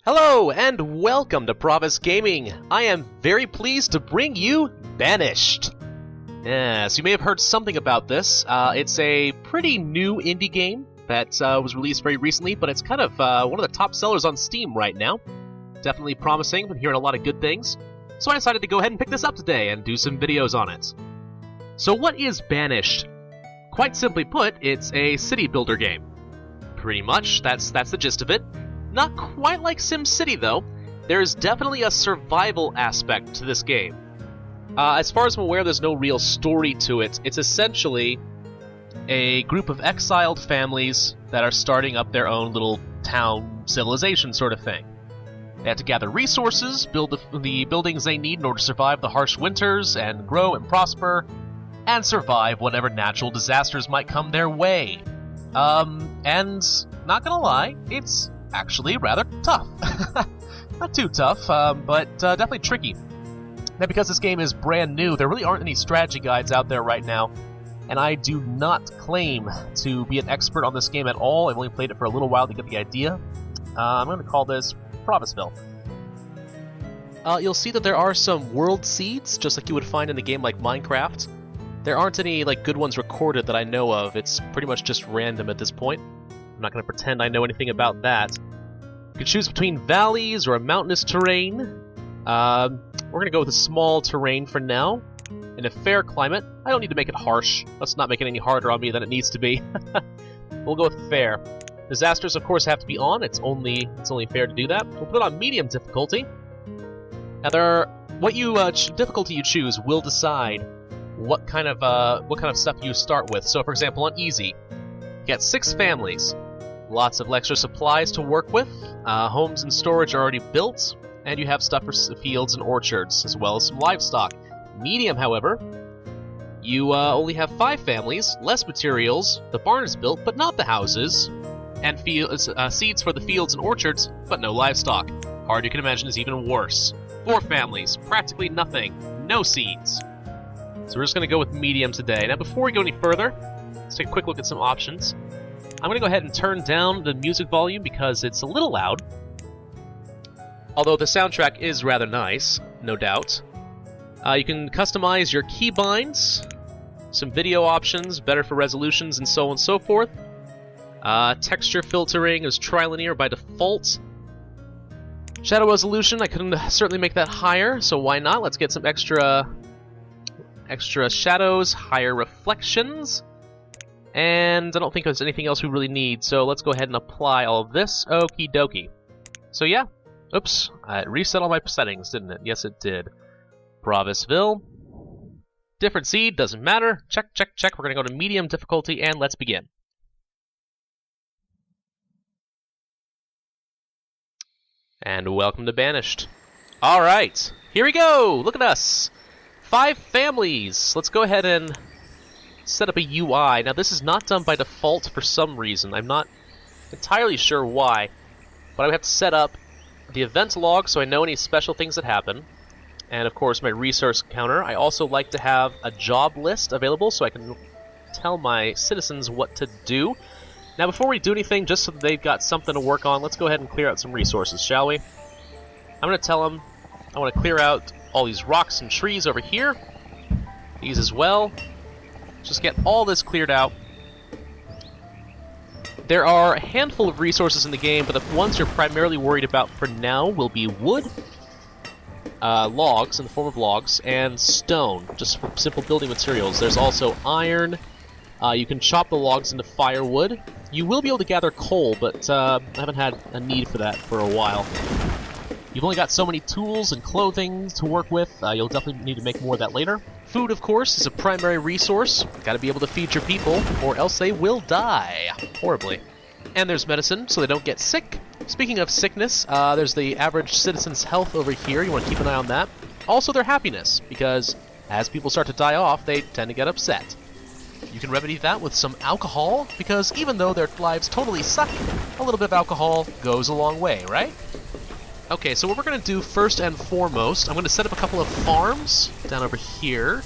Hello and welcome to Pravus Gaming. I am very pleased to bring you Banished. Yes, you may have heard something about this. It's a pretty new indie game that was released very recently, but it's kind of one of the top sellers on Steam right now. Definitely promising. Been hearing a lot of good things. So I decided to go ahead and pick this up today and do some videos on it. So what is Banished? Quite simply put, it's a city builder game. Pretty much, that's the gist of it. Not quite like SimCity, though. There's definitely a survival aspect to this game. As far as I'm aware, there's no real story to it. It's essentially a group of exiled families that are starting up their own little town civilization sort of thing. They have to gather resources, build the buildings they need in order to survive the harsh winters, and grow and prosper, and survive whatever natural disasters might come their way. And not gonna lie, it's actually rather tough. Not too tough, but definitely tricky. Now, because this game is brand new, there really aren't any strategy guides out there right now, and I do not claim to be an expert on this game at all. I've only played it for a little while to get the idea. I'm going to call this PravusVille. You'll see that there are some world seeds, just like you would find in a game like Minecraft. There aren't any good ones recorded that I know of. It's pretty much just random at this point. I'm not going to pretend I know anything about that. You can choose between valleys or a mountainous terrain. We're going to go with a small terrain for now. In a fair climate. I don't need to make it harsh. Let's not make it any harder on me than it needs to be. We'll go with fair. Disasters, of course, have to be on. It's only fair to do that. We'll put it on medium difficulty. Now, what difficulty you choose will decide what kind of stuff you start with. So, for example, on easy, you got 6 families. Lots of extra supplies to work with, homes and storage are already built, and you have stuff for fields and orchards, as well as some livestock. Medium, however, you only have 5 families, less materials, the barn is built, but not the houses, and seeds for the fields and orchards, but no livestock. Hard, you can imagine, is even worse. 4 families, practically nothing, no seeds. So we're just going to go with medium today. Now, before we go any further, let's take a quick look at some options. I'm going to go ahead and turn down the music volume because it's a little loud. Although the soundtrack is rather nice, no doubt. You can customize your keybinds, some video options, better for resolutions, and so on and so forth. Texture filtering is trilinear by default. Shadow resolution, I couldn't certainly make that higher, so why not? Let's get some extra shadows, higher reflections. And I don't think there's anything else we really need, so let's go ahead and apply all of this. Okie dokie. So yeah, oops, I reset all my settings, didn't it? Yes, it did. PravusVille. Different seed, doesn't matter. Check, check, check. We're going to go to medium difficulty, and let's begin. And welcome to Banished. Alright, here we go! Look at us! 5 families! Let's go ahead and set up a UI. Now, this is not done by default for some reason. I'm not entirely sure why, but I would have to set up the event log so I know any special things that happen, and of course my resource counter. I also like to have a job list available so I can tell my citizens what to do. Now, before we do anything, just so that they've got something to work on, let's go ahead and clear out some resources, shall we? I'm going to tell them I want to clear out all these rocks and trees over here. These as well. Just get all this cleared out. There are a handful of resources in the game, but the ones you're primarily worried about for now will be wood, logs in the form of logs, and stone, just for simple building materials. There's also iron. You can chop the logs into firewood. You will be able to gather coal, but I haven't had a need for that for a while. You've only got so many tools and clothing to work with. You'll definitely need to make more of that later. Food, of course, is a primary resource. Gotta be able to feed your people, or else they will die horribly. And there's medicine, so they don't get sick. Speaking of sickness, there's the average citizen's health over here. You want to keep an eye on that. Also their happiness, because as people start to die off, they tend to get upset. You can remedy that with some alcohol, because even though their lives totally suck, a little bit of alcohol goes a long way, right? Okay, so what we're going to do first and foremost, I'm going to set up a couple of farms down over here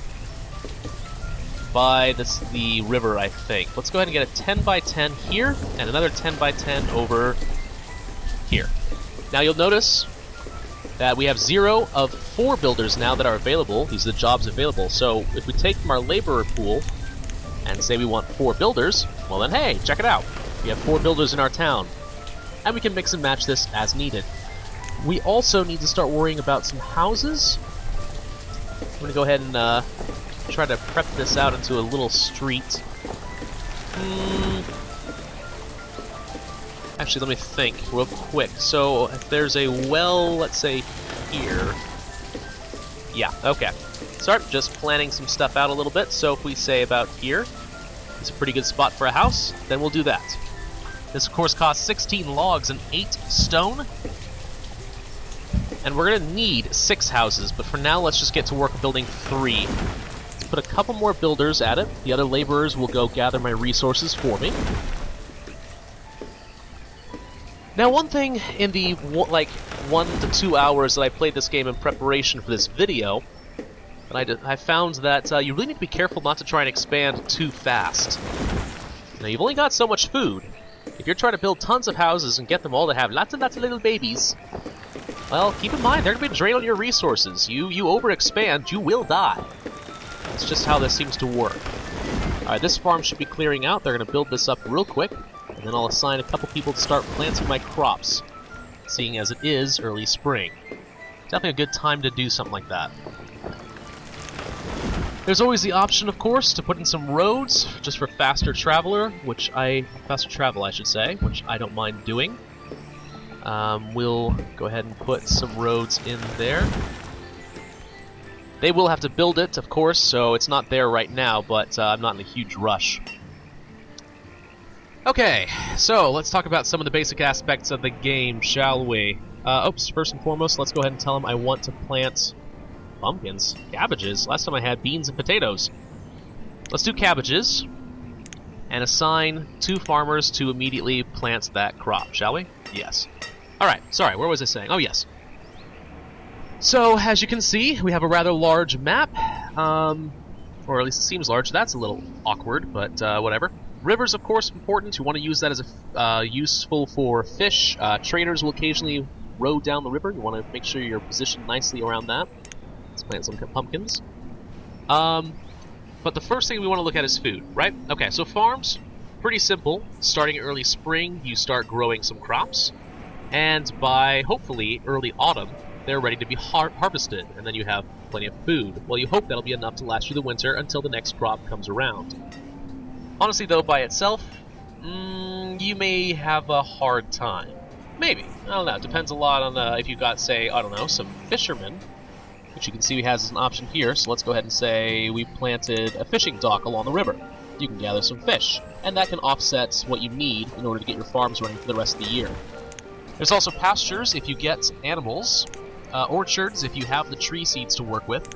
by the river, I think. Let's go ahead and get a 10 by 10 here, and another 10 by 10 over here. Now you'll notice that we have 0 of 4 builders now that are available. These are the jobs available. So if we take from our laborer pool and say we want 4 builders, well then hey, check it out. We have 4 builders in our town. And we can mix and match this as needed. We also need to start worrying about some houses. I'm going to go ahead and try to prep this out into a little street. Actually, let me think real quick. So, if there's a well, let's say here. Yeah, okay. Start just planning some stuff out a little bit. So, if we say about here, it's a pretty good spot for a house, then we'll do that. This, of course, costs 16 logs and 8 stone. And we're going to need 6 houses, but for now, let's just get to work building 3. Let's put a couple more builders at it. The other laborers will go gather my resources for me. Now, one thing in the, like, 1 to 2 hours that I played this game in preparation for this video, I found that you really need to be careful not to try and expand too fast. Now, you've only got so much food. If you're trying to build tons of houses and get them all to have lots and lots of little babies, well, keep in mind, they're going to be draining on your resources. You overexpand, you will die. That's just how this seems to work. Alright, this farm should be clearing out. They're going to build this up real quick, and then I'll assign a couple people to start planting my crops, seeing as it is early spring. Definitely a good time to do something like that. There's always the option, of course, to put in some roads, just for faster travel, I should say, which I don't mind doing. We'll go ahead and put some roads in there. They will have to build it, of course, so it's not there right now, but I'm not in a huge rush. Okay, so let's talk about some of the basic aspects of the game, shall we? First and foremost, let's go ahead and tell them I want to plant pumpkins, cabbages. Last time I had beans and potatoes. Let's do cabbages, and assign 2 farmers to immediately plant that crop, shall we? Yes. Alright, sorry, where was I saying? Oh, yes. So, as you can see, we have a rather large map, or at least it seems large. That's a little awkward, but whatever. Rivers, of course, important. You want to use that as a useful for fish. Traders will occasionally row down the river. You want to make sure you're positioned nicely around that. Let's plant some pumpkins. But the first thing we want to look at is food, right? Okay, so farms, pretty simple. Starting early spring, you start growing some crops, and by, hopefully, early autumn, they're ready to be harvested, and then you have plenty of food. Well, you hope that'll be enough to last you the winter until the next crop comes around. Honestly, though, by itself, you may have a hard time. Maybe. I don't know. It depends a lot on if you got, say, I don't know, some fishermen, which you can see has as an option here. So let's go ahead and say we planted a fishing dock along the river. You can gather some fish, and that can offset what you need in order to get your farms running for the rest of the year. There's also pastures if you get animals, orchards if you have the tree seeds to work with,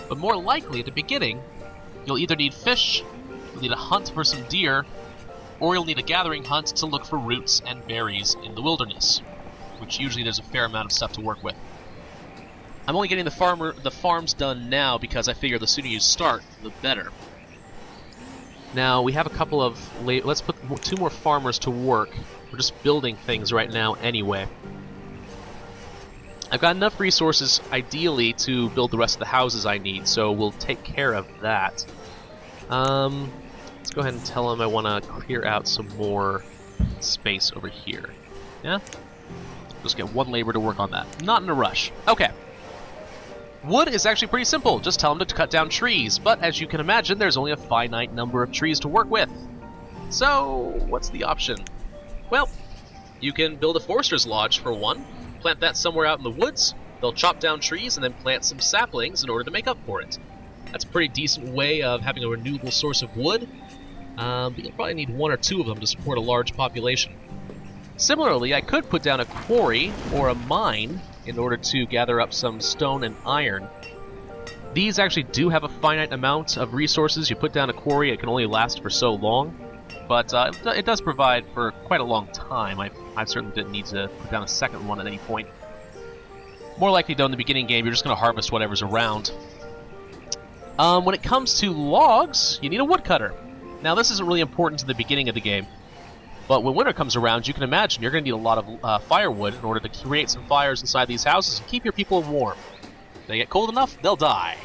but more likely at the beginning, you'll either need fish, you'll need a hunt for some deer, or you'll need a gathering hunt to look for roots and berries in the wilderness, which usually there's a fair amount of stuff to work with. I'm only getting the farms done now because I figure the sooner you start, the better. Now, we have a couple of... let's put 2 more farmers to work. We're just building things right now anyway. I've got enough resources, ideally, to build the rest of the houses I need, so we'll take care of that. Let's go ahead and tell them I want to clear out some more space over here. Yeah? Just get 1 labor to work on that. Not in a rush. Okay. Wood is actually pretty simple. Just tell them to cut down trees. But as you can imagine, there's only a finite number of trees to work with. So, what's the option? Well, you can build a forester's lodge for one. Plant that somewhere out in the woods. They'll chop down trees and then plant some saplings in order to make up for it. That's a pretty decent way of having a renewable source of wood. But you'll probably need 1 or 2 of them to support a large population. Similarly, I could put down a quarry or a mine in order to gather up some stone and iron. These actually do have a finite amount of resources. You put down a quarry, it can only last for so long, but it does provide for quite a long time. I certainly didn't need to put down a second one at any point. More likely, though, in the beginning game, you're just going to harvest whatever's around. When it comes to logs, you need a woodcutter. Now, this isn't really important to the beginning of the game. But when winter comes around, you can imagine you're going to need a lot of firewood in order to create some fires inside these houses and keep your people warm. If they get cold enough, they'll die,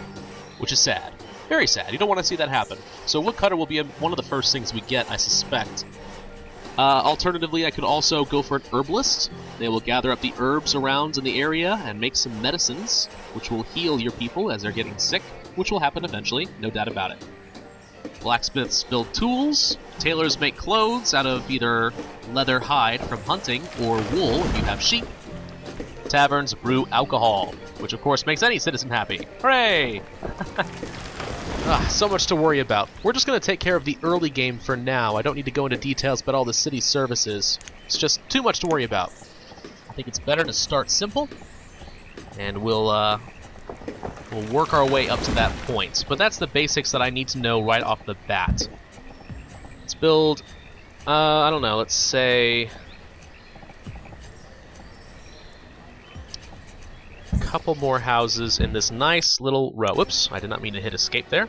which is sad. Very sad. You don't want to see that happen. So woodcutter will be one of the first things we get, I suspect. Alternatively, I could also go for an herbalist. They will gather up the herbs around in the area and make some medicines, which will heal your people as they're getting sick, which will happen eventually, no doubt about it. Blacksmiths build tools. Tailors make clothes out of either leather hide from hunting or wool if you have sheep. Taverns brew alcohol, which of course makes any citizen happy. Hooray! So much to worry about. We're just going to take care of the early game for now. I don't need to go into details about all the city services. It's just too much to worry about. I think it's better to start simple, and we'll work our way up to that point. But that's the basics that I need to know right off the bat. Let's build, I don't know, let's say a couple more houses in this nice little row. Whoops, I did not mean to hit escape there.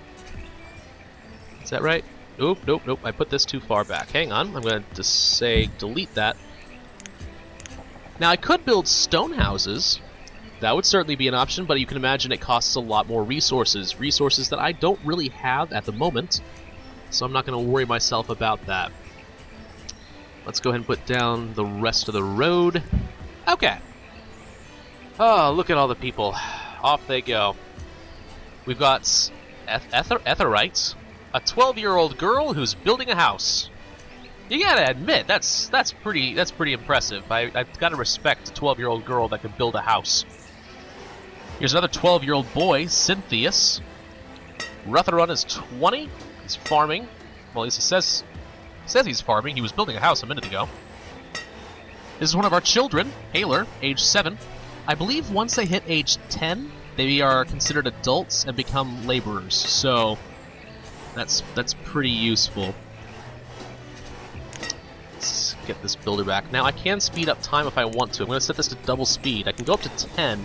Is that right? Nope, nope, nope, I put this too far back. Hang on, I'm going to say delete that. Now I could build stone houses. That would certainly be an option, but you can imagine it costs a lot more resources. Resources that I don't really have at the moment, so I'm not going to worry myself about that. Let's go ahead and put down the rest of the road. Okay. Oh, look at all the people. Off they go. We've got Etherites, a 12-year-old girl who's building a house. You gotta admit, that's pretty impressive. I've got to respect a 12-year-old girl that can build a house. Here's another 12-year-old boy, Cynthius. Rutherun is 20. He's farming. Well, at least he says he's farming. He was building a house a minute ago. This is one of our children, Haler, age 7. I believe once they hit age 10, they are considered adults and become laborers. So that's pretty useful. Let's get this builder back. Now I can speed up time if I want to. I'm going to set this to double speed. I can go up to 10.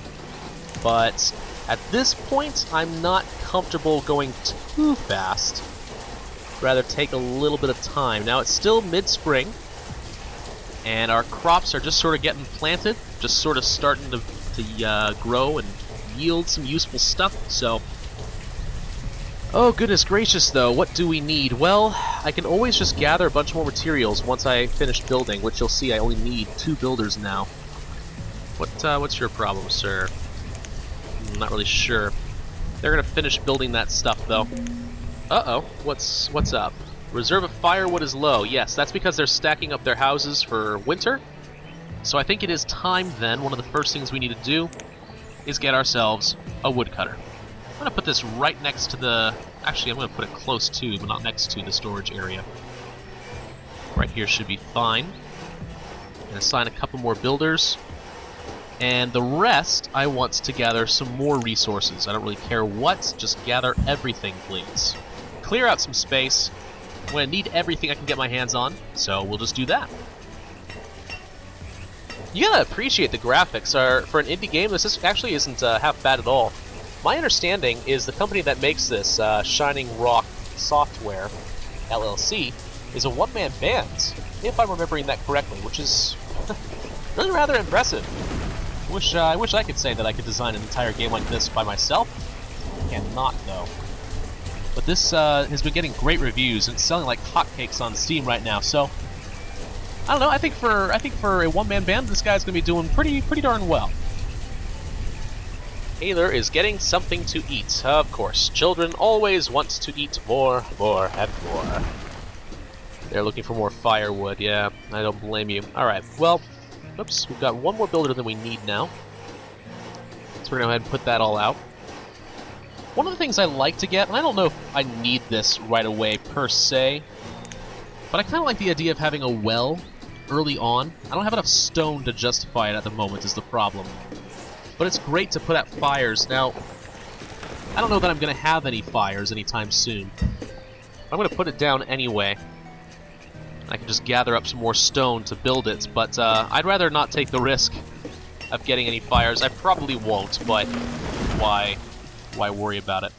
But at this point, I'm not comfortable going too fast. Rather take a little bit of time. Now it's still mid-spring, and our crops are just sort of getting planted, just sort of starting to grow and yield some useful stuff. So, oh goodness gracious, though, what do we need? Well, I can always just gather a bunch more materials once I finish building, which you'll see I only need 2 builders now. What's your problem, sir? I'm not really sure. They're gonna finish building that stuff, though. Uh-oh, what's up? Reserve of firewood is low. Yes, that's because they're stacking up their houses for winter. So I think it is time then. One of the first things we need to do is get ourselves a woodcutter. I'm gonna put this right next to the... Actually, I'm gonna put it close to, but not next to the storage area. Right here should be fine. And assign a couple more builders. And the rest, I want to gather some more resources. I don't really care what, just gather everything, please. Clear out some space. I'm going to need everything I can get my hands on, so we'll just do that. You gotta appreciate the graphics. For an indie game, this actually isn't half bad at all. My understanding is the company that makes this, Shining Rock Software, LLC, is a one-man band, if I'm remembering that correctly, which is really rather impressive. I wish I could say that I could design an entire game like this by myself. I cannot, though. But this has been getting great reviews and selling like hotcakes on Steam right now. So I don't know. I think for a one-man band, this guy's gonna be doing pretty darn well. Haler is getting something to eat. Of course, children always want to eat more, and more. They're looking for more firewood. Yeah, I don't blame you. All right. Well. Oops, we've got one more builder than we need now. So we're going to go ahead and put that all out. One of the things I like to get, and I don't know if I need this right away per se, but I kind of like the idea of having a well early on. I don't have enough stone to justify it at the moment is the problem. But it's great to put out fires. Now, I don't know that I'm going to have any fires anytime soon. I'm going to put it down anyway. I can just gather up some more stone to build it, but I'd rather not take the risk of getting any fires. I probably won't, but why worry about it?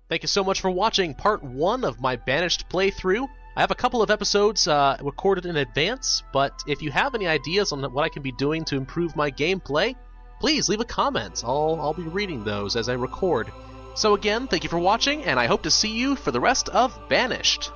Thank you so much for watching part 1 of my Banished playthrough. I have a couple of episodes recorded in advance, but if you have any ideas on what I can be doing to improve my gameplay, please leave a comment. I'll be reading those as I record. So again, thank you for watching, and I hope to see you for the rest of Banished.